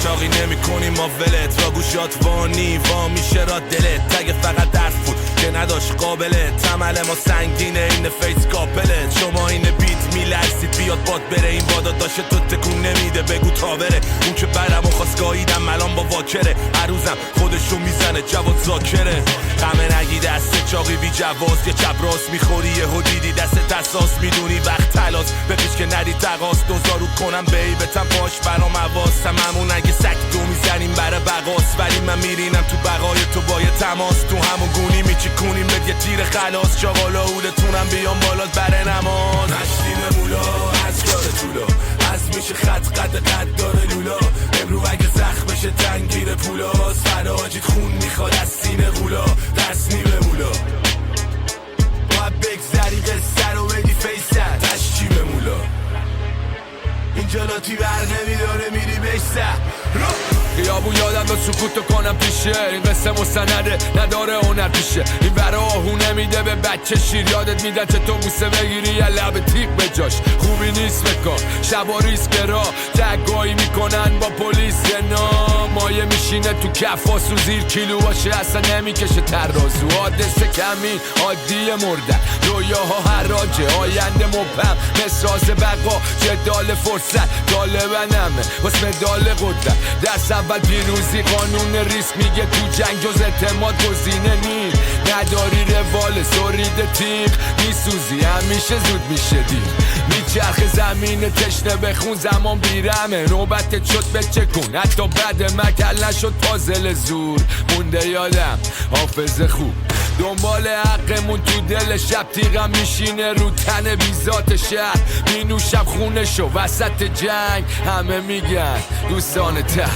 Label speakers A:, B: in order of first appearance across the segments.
A: چاقی نمی کنی ما ولت را گوشات وانی وا میشه را دلت تگ فقط درس بود که نداشت قابلت تمل ما سنگینه این فیس کاپلت شما این بیت میلرزید بیاد باد بره این بادا داشته تو تکون نمیده بگو تا بره اون که برم و خواست گاییدم الان با واکره هر روزم خودشو میزنه جواد زاکره غمه نگی دست چاقی بی جواز یه چپ راست میخوری یه هدیدی دست اساس میدونی وقت تلاس بپیش که ندی تقاس دوزارو کنم بیبتم پاش برام عواستم همون اگه سک دو میزنیم برای بقاس ولی من میرینم تو بقای تو با یه تماس تو همون گونی میچیکونیم بد یه تیر خلاص چاقالا اولتونم بیام بالا بره نماز نشتیم مولا از داره طولا از میشه خط قد داره لولا امرو اگه زخم بشه تنگیر پولاس فراجید خون میخواد از سینه غولا دست نیمه مولا باید بگذری قصه رو بدی فیسن تشکی به مولا اینجا لاتی بر نمیداره میری بشته خیابون یادم داد سکوتو کنم پیشه این قصه مستنده نداره هنر پیشه این برا آهو نمیده به بچه شیر یادت میدن چه تو بوسه بگیری یه لب تیغ به جاش خوبی نیست بکار شبا ریسک را تگایی میکنن با پلیس نام مایه میشینه تو کفاس و زیر کیلو باشه اصلا نمیکشه ترازو حادثه کمی عادی مردن رویاها حراجه آینده مبهم مسراز بقا جدال فرصت طالبنمه واسه مدال قدرت دست اول پیروزی قانون ریسک میگه تو جنگ جز اعتماد گزینه نی نداری روال سرید تیغ میسوزی همیشه زود میشه دیر میچرخ زمین تشنه بخون زمان بیرمه نوبت شد بچکون حتی بعد مکل نشد پازل زور مونده یادم حافظ خوب دنبال حقمون تو دل شب تیغم میشینه رو تن بیزات شهر مینوشم خونشو وسط جنگ همه میگن دوستان تر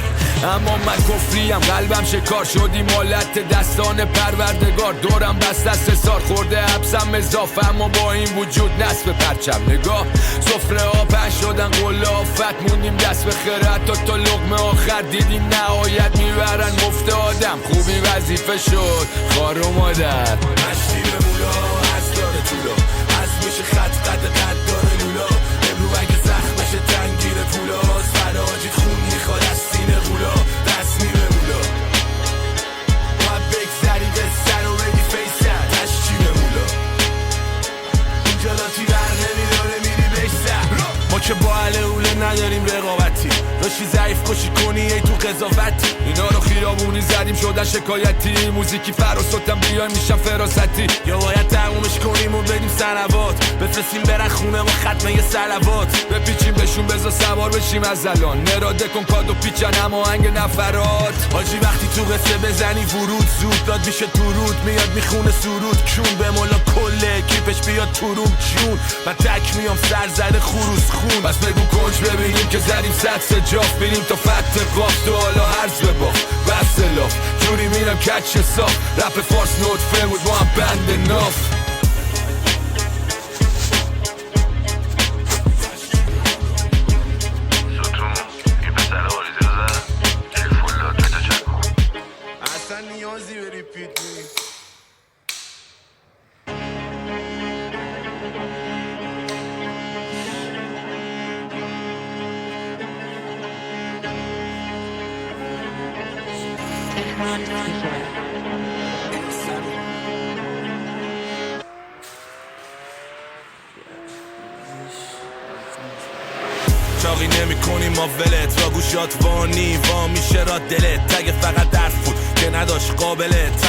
A: اما من کفریم قلبم شکار شدی مالت دستان پروردگار دورم بست دست سار خورده حبسم اضافه اما با این وجود نصب پرچم نگاه سفره ها پن شدن قله آفت موندیم دست به خیرت تا لقمه آخر دیدیم نهایت میبرن مفت آدم خوبی وظیفه شد خار و مادر مشتی به مولا از داره طولا از میشه خط قد داره لولا امرو اگه زخمشه تنگیر پولاس فراجید خون میخواد از سینه غولا دست نیمه مولا باید بگذری قصه رو بدی فیسن تشکی به مولا اینجا لاتی بر نمیداره میری بشتر ما که با اهل اوله نداریم رقابتی داشتی ضعیف کشی کنی ای تو قضاوتی اینا رو خیابونی زدیم شدن شکایتی موزیکی فراسوتم بیایم میشم فراستی یا باید تقومش کنیم و بدیم سنوات بفرستیم برن خونه ما ختمه یه سلوات بپیچیم بهشون بزا سوار بشیم از الان نراده کن کادو پیچن هماهنگ نفرات حاجی وقتی تو قصه بزنی ورود زود داد میشه تو رود میاد میخونه سرود کون به مولا کله کیپش بیاد تو روم جون من تک میام سر زده خروس خون بس بگو کنج ببینیم که زدیم سطس جاف بینیم تا فت قاف تو حالا هرز بباف بس لاف جوری میرم کچ صاف رپ فارس نوت فیلم بود با هم بند ناف اصلا نیازی به ریپیت نیست چاقی نمی کنی ما ولت را گوشات وانی وا میشه را دلت تگ فقط درس بود که نداشت قابلت